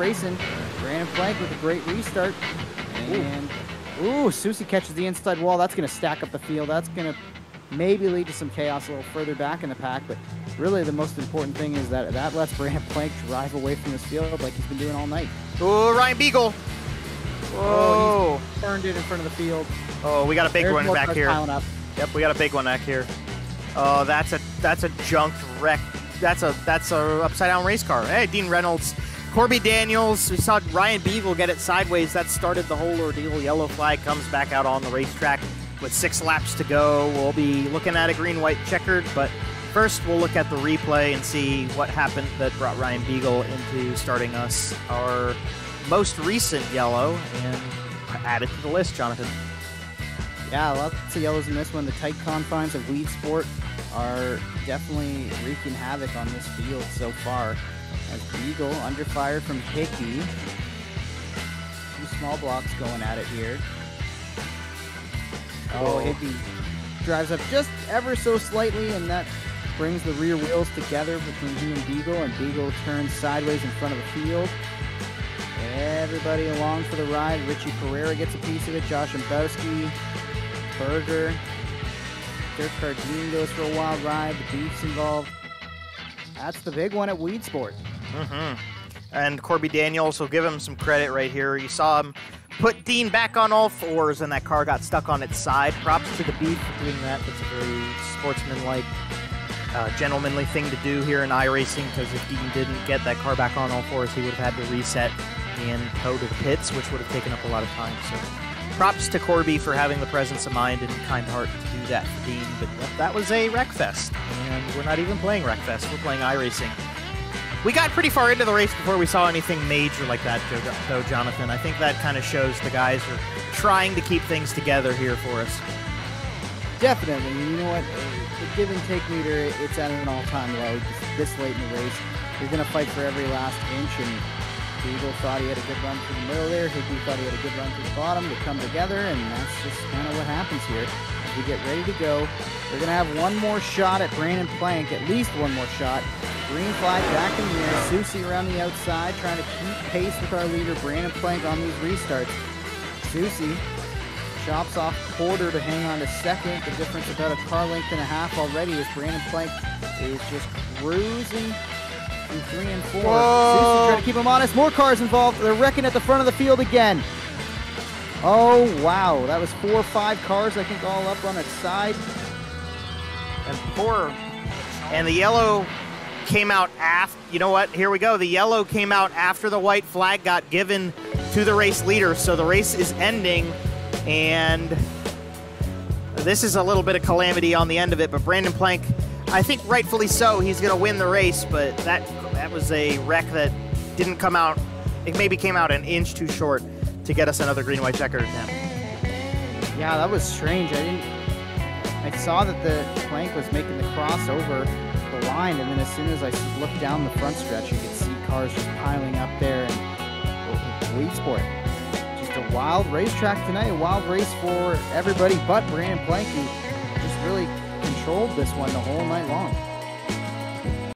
racing. Brandon Plank with a great restart. And, ooh, Susie catches the inside wall. That's going to stack up the field. That's going to maybe lead to some chaos a little further back in the pack. But really the most important thing is that that lets Brandon Plank drive away from this field like he's been doing all night. Oh, Ryan Beagle. Whoa. Oh, he's turned it in front of the field. Oh, we got a big There's one more back cars here. piling up. Yep, we got a big one back here. Oh, that's a junked wreck. That's a upside down race car. Hey, Dean Reynolds, Corby Daniels. We saw Ryan Beagle get it sideways. That started the whole ordeal. Yellow flag comes back out on the racetrack with 6 laps to go. We'll be looking at a green-white checkered, but first we'll look at the replay and see what happened that brought Ryan Beagle into starting us our most recent yellow and add it to the list, Jonathan. Yeah, lots of yellows in this one. The tight confines of Weed Sport are definitely wreaking havoc on this field so far. As Beagle under fire from Hickey. 2 small blocks going at it here. Oh, Hickey drives up just ever so slightly, and that brings the rear wheels together between him and Beagle turns sideways in front of the field. Everybody along for the ride. Richie Pereira gets a piece of it. Josh Mbowski, Berger, Dirk Cardine goes for a wild ride. The Beef's involved. That's the big one at Weed Sport. And Corby Daniels, will give him some credit right here. You saw him put Dean back on all fours, and that car got stuck on its side. Props to the Beef for doing that. That's a very sportsmanlike, gentlemanly thing to do here in iRacing, because if Dean didn't get that car back on all fours, he would have had to reset and tow to the pits, which would have taken up a lot of time. So props to Corby for having the presence of mind and kind heart to do that for Dean. But that was a Wreckfest, and we're not even playing Wreckfest. We're playing iRacing. We got pretty far into the race before we saw anything major like that, though, Jonathan. I think that kind of shows the guys are trying to keep things together here for us. Definitely. You know what? The give and take meter, it's at an all-time low this late in the race. You're going to fight for every last inch, and Beagle thought he had a good run through the middle there. Hickey thought he had a good run through the bottom. They come together, and that's just kind of what happens here. As we get ready to go, we're going to have one more shot at Brandon Plank, at least one more shot. Green flag back in the air. Susie around the outside, trying to keep pace with our leader, Brandon Plank, on these restarts. Susie chops off quarter to hang on to second. The difference about a car length and a half already as Brandon Plank is just cruising through 3 and 4. Whoa. Susie trying to keep him honest. More cars involved. They're wrecking at the front of the field again. Oh, wow. That was 4 or 5 cars, I think, all up on its side. And the yellow came out after. You know what? Here we go. The yellow came out after the white flag got given to the race leader. So the race is ending, and this is a little bit of calamity on the end of it. But Brandon Plank, I think rightfully so, he's going to win the race. But that was a wreck that didn't come out. It maybe came out an inch too short to get us another green-white checker attempt. Yeah, that was strange. I saw that the Plank was making the crossover the line, and then as soon as I looked down the front stretch, you could see cars just piling up there. And Weed Sport, just a wild racetrack tonight, a wild race for everybody but Brandon Plank, who just really controlled this one the whole night long.